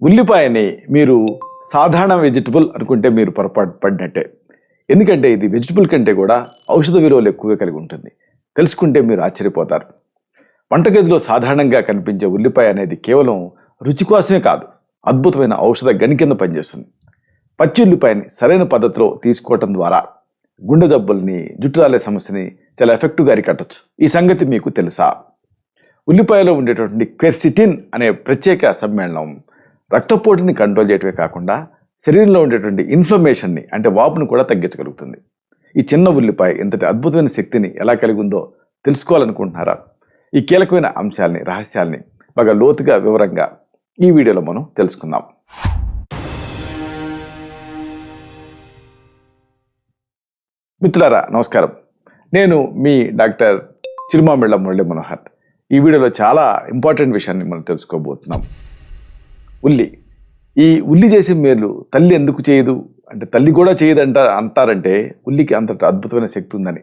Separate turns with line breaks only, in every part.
ఉల్లిపాయని మీరు సాధారణ వెజిటబుల్ అనుకుంటే మీరు పొరపాటు పడినట్టే. ఎందుకంటే ఇది వెజిటబుల్ కంటే కూడా ఔషధ విలువలు ఎక్కువగా కలిగి ఉంటుంది. తెలుసుకుంటే మీరు ఆశ్చర్యపోతారు. వంటగదిలో సాధారణంగా కనిపించే ఉల్లిపాయ అనేది కేవలం రుచి కోసమే కాదు, అద్భుతమైన ఔషధ గని కింద పనిచేస్తుంది. పచ్చి ఉల్లిపాయని సరైన పద్ధతిలో తీసుకోవటం ద్వారా గుండె జబ్బుల్ని, జుట్టు రాలే సమస్యని చాలా ఎఫెక్టివ్గా అరికట్టచ్చు. ఈ సంగతి మీకు తెలుసా? ఉల్లిపాయలో ఉండేటటువంటి క్వెర్సిటిన్ అనే ప్రత్యేక సమ్మేళనం రక్తపోటుని కంట్రోల్ చేయటమే కాకుండా శరీరంలో ఉండేటువంటి ఇన్ఫ్లమేషన్ని అంటే వాపును కూడా తగ్గించగలుగుతుంది. ఈ చిన్న ఉల్లిపాయ ఇంతటి అద్భుతమైన శక్తిని ఎలా కలిగి ఉందో తెలుసుకోవాలనుకుంటున్నారా? ఈ కీలకమైన అంశాలని, రహస్యాల్ని బాగా లోతుగా, వివరంగా ఈ వీడియోలో మనం తెలుసుకుందాం. మిత్రులారా నమస్కారం. నేను మీ డాక్టర్ చిరుమామిళ్ళ మురళీ మనోహర్. ఈ వీడియోలో చాలా ఇంపార్టెంట్ విషయాన్ని మనం తెలుసుకోబోతున్నాం. ఈ ఉల్లి చేసే మేలు తల్లి ఎందుకు చేయదు అంటే, తల్లి కూడా చేయదంట అంటారంటే ఉల్లికి అంతటి అద్భుతమైన శక్తి ఉందని.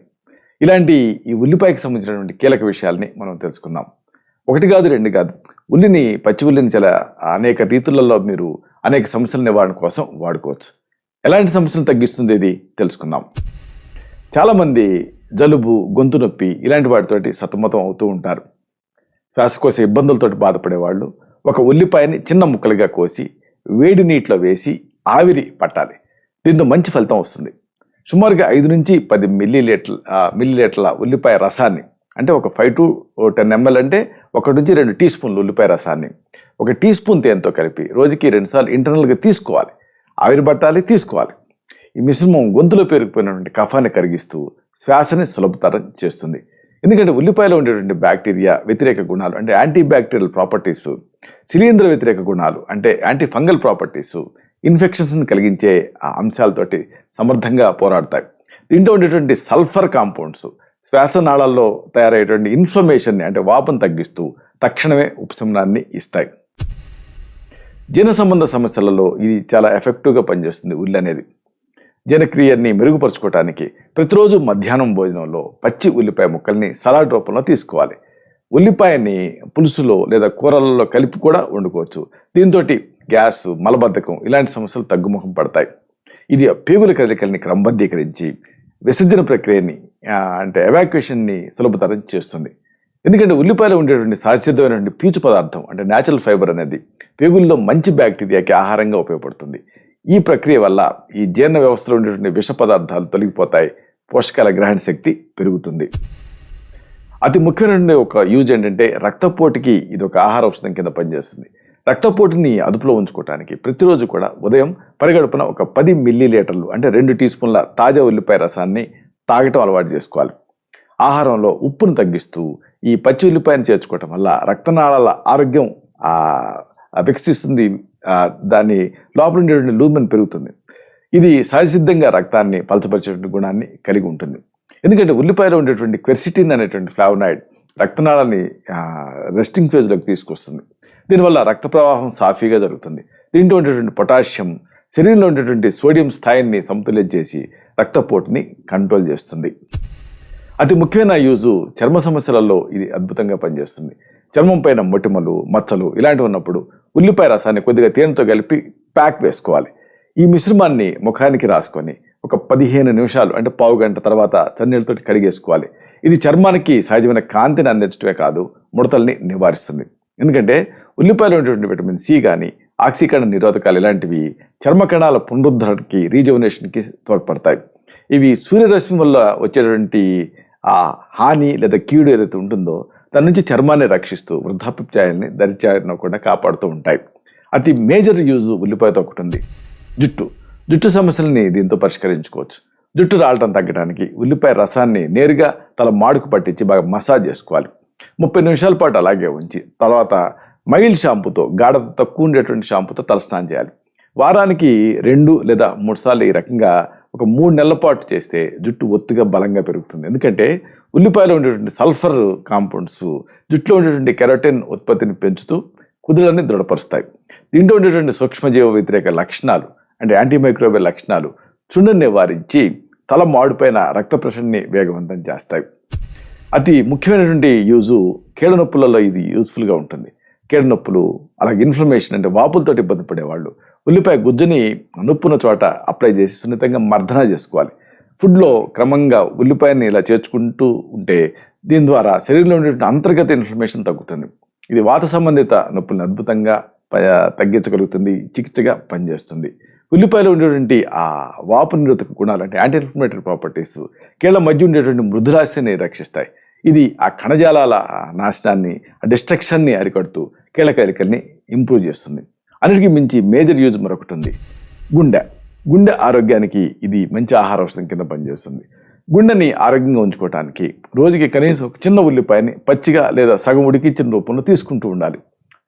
ఇలాంటి ఈ ఉల్లిపాయకి సంబంధించినటువంటి కీలక విషయాల్ని మనం తెలుసుకుందాం. ఒకటి కాదు, రెండు కాదు. పచ్చి ఉల్లిని చాలా అనేక రీతులలో మీరు అనేక సమస్యల నివారణ కోసం వాడుకోవచ్చు. ఎలాంటి సమస్యలు తగ్గిస్తుంది ఇది తెలుసుకుందాం. చాలామంది జలుబు, గొంతు నొప్పి ఇలాంటి వాటితోటి సతమతం అవుతూ ఉంటారు. శ్వాసకోశ ఇబ్బందులతోటి బాధపడేవాళ్ళు ఒక ఉల్లిపాయని చిన్న ముక్కలుగా కోసి వేడి నీటిలో వేసి ఆవిరి పట్టాలి. దీంతో మంచి ఫలితం వస్తుంది. సుమారుగా 5 నుంచి 10 మిల్లీలీటర్ల ఉల్లిపాయ రసాన్ని, అంటే ఒక 5 to 10 ml అంటే 1 నుంచి 2 టీ స్పూన్లు ఉల్లిపాయ రసాన్ని 1 టీ స్పూన్ తేనెతో కలిపి రోజుకి 2 సార్లు ఇంటర్నల్గా తీసుకోవాలి. ఆవిరి పట్టాలి, తీసుకోవాలి. ఈ మిశ్రమం గొంతులో పేరుకుపోయినటువంటి కఫాన్ని కరిగిస్తూ శ్వాసని సులభతరం చేస్తుంది. ఎందుకంటే ఉల్లిపాయలో ఉండేటువంటి బ్యాక్టీరియా వ్యతిరేక గుణాలు అంటే యాంటీ బ్యాక్టీరియల్ ప్రాపర్టీస్, శిలీంధ్ర వ్యతిరేక గుణాలు అంటే యాంటీ ఫంగల్ ప్రాపర్టీస్, ఇన్ఫెక్షన్స్ని కలిగించే ఆ అంశాలతోటి సమర్థంగా పోరాడతాయి. దీంట్లో ఉండేటువంటి సల్ఫర్ కాంపౌండ్స్ శ్వాసనాళాల్లో తయారయ్యేటువంటి ఇన్ఫ్లమేషన్ని అంటే వాపును తగ్గిస్తూ తక్షణమే ఉపశమనాన్ని ఇస్తాయి. జీర్ణ సంబంధ సమస్యలలో ఇది చాలా ఎఫెక్టివ్గా పనిచేస్తుంది. ఉల్లి అనేది జీర్ణక్రియని మెరుగుపరచుకోవడానికి ప్రతిరోజు మధ్యాహ్నం భోజనంలో పచ్చి ఉల్లిపాయ ముక్కల్ని సలాడ్ రూపంలో తీసుకోవాలి. ఉల్లిపాయని పులుసులో లేదా కూరలలో కలిపి కూడా వండుకోవచ్చు. దీంతో గ్యాస్, మలబద్ధకం ఇలాంటి సమస్యలు తగ్గుముఖం పడతాయి. ఇది పేగుల కదలికల్ని క్రమబద్ధీకరించి విసర్జన ప్రక్రియని అంటే ఎవాక్యుయేషన్ని సులభతరం చేస్తుంది. ఎందుకంటే ఉల్లిపాయలో ఉండేటువంటి సహజసిద్ధమైనటువంటి పీచు పదార్థం అంటే న్యాచురల్ ఫైబర్ అనేది పేగుల్లో మంచి బ్యాక్టీరియాకి ఆహారంగా ఉపయోగపడుతుంది. ఈ ప్రక్రియ వల్ల ఈ జీర్ణ వ్యవస్థలో ఉండేటువంటి విష పదార్థాలు తొలగిపోతాయి, పోషకాల గ్రహణ శక్తి పెరుగుతుంది. అతి ముఖ్యమైన ఒక యూజ్ ఏంటంటే రక్తపోటుకి ఇది ఒక ఆహార ఔషధం కింద పనిచేస్తుంది. రక్తపోటుని అదుపులో ఉంచుకోవడానికి ప్రతిరోజు కూడా ఉదయం పరిగడుపున ఒక 10 మిల్లీలీటర్లు అంటే 2 టీ స్పూన్ల తాజా ఉల్లిపాయ రసాన్ని తాగటం అలవాటు చేసుకోవాలి. ఆహారంలో ఉప్పును తగ్గిస్తూ ఈ పచ్చి ఉల్లిపాయను చేర్చుకోవటం వల్ల రక్తనాళాల ఆరోగ్యం వికసిస్తుంది. దాని లోపల ఉండేటువంటి లూమెన్ పెరుగుతుంది. ఇది సహజసిద్ధంగా రక్తాన్ని పలచపరిచేటువంటి గుణాన్ని కలిగి ఉంటుంది. ఎందుకంటే ఉల్లిపాయలో ఉండేటువంటి క్వెర్సిటిన్ అనేటువంటి ఫ్లావనాయిడ్ రక్తనాళాన్ని రెస్టింగ్ ఫేజ్లోకి తీసుకొస్తుంది. దీనివల్ల రక్త ప్రవాహం సాఫీగా జరుగుతుంది. దీంట్లో ఉండేటువంటి పొటాషియం శరీరంలో ఉండేటువంటి సోడియం స్థాయిని సమతుల్యం చేసి రక్తపోటుని కంట్రోల్ చేస్తుంది. అతి ముఖ్యమైన యూజు చర్మ సమస్యలలో ఇది అద్భుతంగా పనిచేస్తుంది. చర్మం పైన మొటిమలు, మచ్చలు ఇలాంటివి ఉన్నప్పుడు ఉల్లిపాయ రసాన్ని కొద్దిగా తేనెతో కలిపి ప్యాక్ వేసుకోవాలి. ఈ మిశ్రమాన్ని ముఖానికి రాసుకొని ఒక 15 నిమిషాలు అంటే పావు గంట తర్వాత చన్నీళ్ళతో కడిగేసుకోవాలి. ఇది చర్మానికి సహజమైన కాంతిని అందించడమే కాదు, ముడతల్ని నివారిస్తుంది. ఎందుకంటే ఉల్లిపాయలో ఉండేటువంటి విటమిన్ సి కానీ, ఆక్సీకరణ నిరోధకాలు ఇలాంటివి చర్మ కణాల పునరుద్ధరణకి, రీజువనేషన్కి తోడ్పడతాయి. ఇవి సూర్యరశ్మి వల్ల వచ్చేటువంటి ఆ హాని లేదా కీడు ఏదైతే ఉంటుందో దాని నుంచి చర్మాన్ని రక్షిస్తూ వృద్ధాప్యాయాన్ని దరిచేరకుండా కాపాడుతూ ఉంటాయి. అతి మేజర్ యూజ్ ఉల్లిపాయతో ఒకటి ఉంది, జుట్టు సమస్యలని దీంతో పరిష్కరించుకోవచ్చు. జుట్టు రాలటం తగ్గడానికి ఉల్లిపాయ రసాన్ని నేరుగా తల మాడుకు పట్టించి బాగా మసాజ్ చేసుకోవాలి. 30 నిమిషాల పాటు అలాగే ఉంచి తర్వాత మైల్డ్ షాంపూతో, గాఢత తక్కువ ఉండేటువంటి షాంపూతో తలస్నానం చేయాలి. వారానికి 2 లేదా 3 సార్లు ఈ రకంగా ఒక 3 నెలల పాటు చేస్తే జుట్టు ఒత్తుగా బలంగా పెరుగుతుంది. ఎందుకంటే ఉల్లిపాయలో ఉండేటువంటి సల్ఫర్ కాంపౌండ్స్ జుట్టులో ఉండేటువంటి కెరోటిన్ ఉత్పత్తిని పెంచుతూ కుదులని దృఢపరుస్తాయి. దీంట్లో ఉండేటువంటి సూక్ష్మజీవ వ్యతిరేక లక్షణాలు అంటే యాంటీమైక్రోబియల్ లక్షణాలు చుండుని నివారించి తల మాడుపైన రక్త ప్రసరణని వేగవంతం చేస్తాయి. అతి ముఖ్యమైనటువంటి యూజు కీళ్ళ నొప్పులలో ఇది యూజ్ఫుల్గా ఉంటుంది. కీళ్ళ నొప్పులు, అలాగే ఇన్ఫ్లమేషన్ అంటే వాపులతోటి ఇబ్బంది పడేవాళ్ళు ఉల్లిపాయ గుజ్జుని నొప్పున్న చోట అప్లై చేసి సున్నితంగా మర్దన చేసుకోవాలి. ఫుడ్లో క్రమంగా ఉల్లిపాయని ఇలా చేర్చుకుంటూ ఉంటే దీని ద్వారా శరీరంలో ఉండేటువంటి అంతర్గత ఇన్ఫ్లమేషన్ తగ్గుతుంది. ఇది వాత సంబంధిత నొప్పులను అద్భుతంగా తగ్గించగలుగుతుంది, చికిత్సగా పనిచేస్తుంది. ఉల్లిపాయలో ఉండేటువంటి ఆ వాపు నిరోధక గుణాలు అంటే యాంటీ ఇన్ఫ్లమేటరీ ప్రాపర్టీస్ కీళ్ళ మధ్య ఉండేటువంటి మృదులాస్యాన్ని రక్షిస్తాయి. ఇది ఆ కణజాలాల నాశనాన్ని, ఆ డిస్ట్రక్షన్ని అరికడుతూ కీళ్ళ కదలికల్ని ఇంప్రూవ్ చేస్తుంది. అన్నిటికీ మించి మేజర్ యూజ్ మరొకటి ఉంది, గుండె ఆరోగ్యానికి ఇది మంచి ఆహార ఔషధం కింద పనిచేస్తుంది. గుండెని ఆరోగ్యంగా ఉంచుకోవడానికి రోజుకి కనీసం ఒక చిన్న ఉల్లిపాయని పచ్చిగా లేదా సగం ఉడికించిన రూపంలో తీసుకుంటూ ఉండాలి.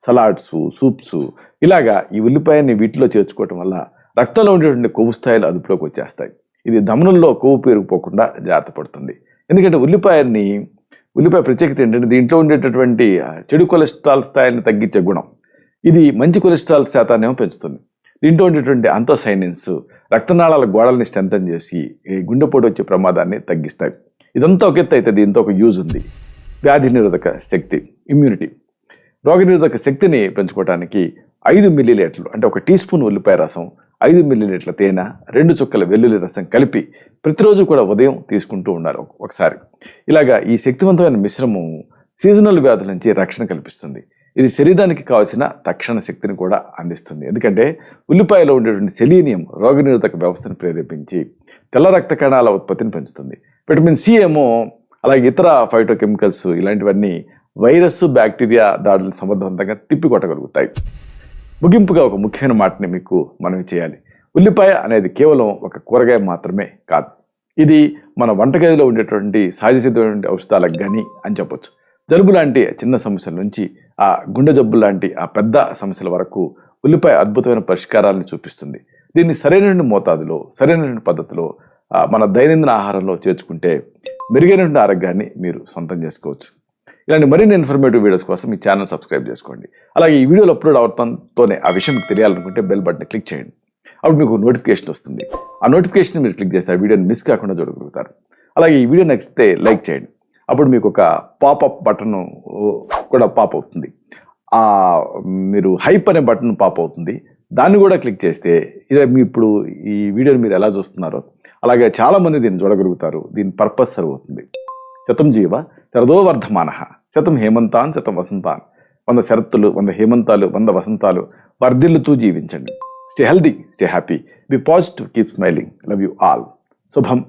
సలాడ్స్, సూప్స్ ఇలాగా ఈ ఉల్లిపాయని వీటిలో చేర్చుకోవటం వల్ల రక్తంలో ఉండేటువంటి కొవ్వు స్థాయిలు అదుపులోకి వచ్చేస్తాయి. ఇది ధమనుల్లో కొవ్వు పేరుకుపోకుండా జాగ్రత్త పడుతుంది. ఎందుకంటే ఉల్లిపాయ ప్రత్యేకత ఏంటంటే దీంట్లో ఉండేటటువంటి చెడు కొలెస్ట్రాల్ స్థాయిని తగ్గించే గుణం, ఇది మంచి కొలెస్ట్రాల్ శాతాన్ని ఏమో పెంచుతుంది. దీంట్లో ఉండేటువంటి అంతోసైనిన్స్ రక్తనాళాల గోడల్ని స్ట్రెంథన్ చేసి గుండెపోటు వచ్చే ప్రమాదాన్ని తగ్గిస్తాయి. ఇదంతా ఒక ఎత్తు అయితే దీంతో ఒక యూజ్ ఉంది, వ్యాధి నిరోధక శక్తి, ఇమ్యూనిటీ. రోగనిరోధక శక్తిని పెంచుకోవడానికి 5 మిల్లీలీటర్లు అంటే 1 టీ స్పూన్ ఉల్లిపాయ రసం, 5 మిల్లీలీటర్ల తేనె, 2 చుక్కల వెల్లుల్లి రసం కలిపి ప్రతిరోజు కూడా ఉదయం తీసుకుంటూ ఉండాలి ఒకసారి. ఇలాగా ఈ శక్తివంతమైన మిశ్రమం సీజనల్ వ్యాధుల నుంచి రక్షణ కల్పిస్తుంది. ఇది శరీరానికి కావాల్సిన తక్షణ శక్తిని కూడా అందిస్తుంది. ఎందుకంటే ఉల్లిపాయలో ఉండేటువంటి సెలీనియం రోగనిరోధక వ్యవస్థను ప్రేరేపించి తెల్ల రక్త కణాల ఉత్పత్తిని పెంచుతుంది. విటమిన్ సి ఏమో అలాగే ఇతర ఫైటోకెమికల్స్ ఇలాంటివన్నీ వైరస్, బ్యాక్టీరియా దాడులను సమర్థవంతంగా తిప్పికొట్టగలుగుతాయి. ముగింపుగా ఒక ముఖ్యమైన మాటని మీకు మనవి చేయాలి. ఉల్లిపాయ అనేది కేవలం ఒక కూరగాయ మాత్రమే కాదు, ఇది మన వంటగదిలో ఉండేటువంటి సహజ సిద్ధమైనటువంటి ఔషధాలకు గని అని చెప్పొచ్చు. జలుబు లాంటి చిన్న సమస్యల నుంచి ఆ గుండె జబ్బు లాంటి ఆ పెద్ద సమస్యల వరకు ఉల్లిపాయ అద్భుతమైన పరిష్కారాలను చూపిస్తుంది. దీన్ని సరైన మోతాదులో, సరైన పద్ధతిలో మన దైనందిన ఆహారంలో చేర్చుకుంటే మెరుగైనటువంటి ఆరోగ్యాన్ని మీరు సొంతం చేసుకోవచ్చు. ఇలాంటి మరిన్ని ఇన్ఫర్మేటివ్ వీడియోస్ కోసం ఈ ఛానల్ సబ్స్క్రైబ్ చేసుకోండి. అలాగే ఈ వీడియోలో అప్లోడ్ అవడంతోనే ఆ విషయం మీకు తెలియాలనుకుంటే బెల్ బటన్ క్లిక్ చేయండి. అప్పుడు మీకు నోటిఫికేషన్ వస్తుంది. ఆ నోటిఫికేషన్ మీరు క్లిక్ చేస్తే ఆ వీడియోని మిస్ కాకుండా చూడగలుగుతారు. అలాగే ఈ వీడియో నచ్చితే లైక్ చేయండి. అప్పుడు మీకు ఒక పాపప్ బటన్ కూడా పాప్ అవుతుంది. మీరు హైప్ అనే బటన్ పాప్ అవుతుంది, దాన్ని కూడా క్లిక్ చేస్తే ఇదే మీ ఇప్పుడు ఈ వీడియోని మీరు ఎలా చూస్తున్నారో అలాగే చాలామంది దీన్ని చూడగలుగుతారు. దీని పర్పస్ సర్వ్ అవుతుంది. శతం జీవ శరదో వర్ధమాన, శతం హేమంతాన్ శతం వసంతాన్. 100 శరత్తులు, 100 హేమంతాలు, 100 వసంతాలు వర్ధిల్లుతూ జీవించండి. Stay healthy, stay happy, be positive, keep smiling. Love you all. శుభం.